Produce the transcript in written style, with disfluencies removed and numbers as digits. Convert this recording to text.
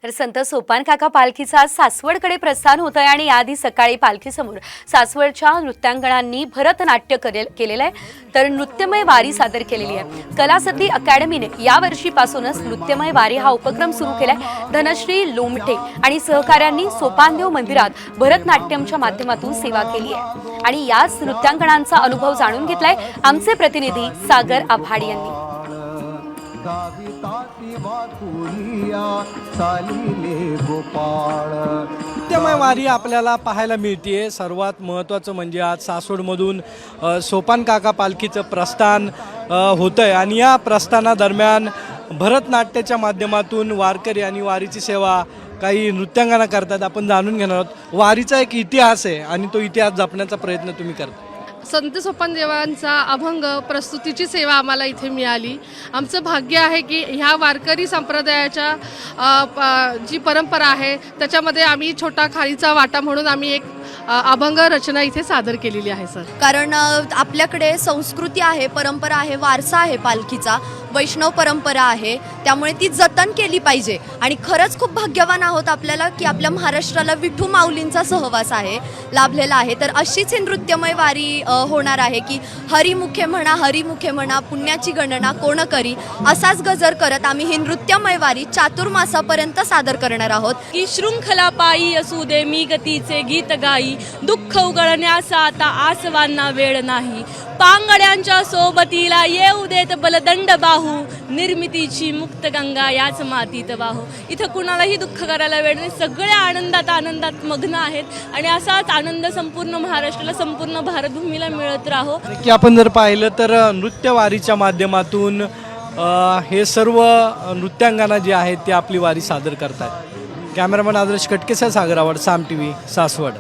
तर संत सोपान काका पालखीचं आज सासवडकडे प्रस्थान होत आहे आणि याआधी सकाळी पालखीसमोर सासवडच्या नृत्यांगणांनी भरतनाट्य केलेलं आहे, तर नृत्यमय वारी सादर केलेली आहे। कलासद्दी अकॅडमीने या वर्षीपासूनच नृत्यमय वारी हा उपक्रम सुरू केलाय। धनश्री लोमटे आणि सहकाऱ्यांनी सोपानदेव मंदिरात भरतनाट्यमच्या माध्यमातून सेवा केली आहे आणि याच नृत्यांगणांचा अनुभव जाणून घेतलाय आमचे प्रतिनिधी सागर आभाड यांनी। नृत्यमय वारी आपल्याला पाहायला मिळते। सर्वात महत्त्वाचं म्हणजे आज सासवडमधून सोपान काका पालखीचं प्रस्थान होतंय आणि या प्रस्थानादरम्यान भरतनाट्याच्या माध्यमातून वारकरी आणि वारीची सेवा काही नृत्यांगना करतात। आपण जाणून घेणार आहोत। वारीचा एक इतिहास आहे आणि तो इतिहास जपण्याचा प्रयत्न तुम्ही करता। संत सोपान देवांचा अभंग प्रस्तुतीची सेवा आम्हाला इथे मिळाली। आमचं भाग्य आहे की ह्या वारकरी संप्रदायाच्या जी परंपरा आहे त्याच्यामध्ये आम्ही छोटा खारीचा वाटा म्हणून आम्ही एक अभंग रचना इथे सादर केलेली आहे सर। कारण आपल्याकडे संस्कृती आहे, परंपरा आहे, वारसा आहे, पालखीचा वैष्णव परंपरा आहे, त्यामुळे ती जतन केली पाहिजे। आणि खरंच खूप भाग्यवान आहोत आपल्याला की आपल्या महाराष्ट्राला विठू माऊलींचा सहवास आहे, लाभलेला आहे। तर अशीच ही नृत्यमय वारी होणार आहे की हरिमुखे म्हणा पुण्याची गणना कोण करी, असाच गजर करत आम्ही ही नृत्यमय वारी चातुर्मासापर्यंत सादर करणार आहोत। की शृंखला पायी असू दे मी गतीचे गीत गाई, दुःख उगळण्याचा आता आसवांना वेळ नाही, पांगड्यांच्या सोबतीला येऊ देत बलदंड बाहू, निर्मितीची मुक्त गंगा याच मातीत वाहू। इथं कुणालाही दुःख करायला वेळ नाही, सगळे आनंदात मग्न आहेत आणि असाच आनंद संपूर्ण महाराष्ट्राला, संपूर्ण भारतभूमीला मिळत राहो। की आपण जर पाहिलं तर नृत्यवारीच्या माध्यमातून हे सर्व नृत्यांगना जे आहेत ते आपली वारी सादर करतात। कॅमेरामन आदर्श कटकेसह सागर आव्हाड, साम टीव्ही, सासवड।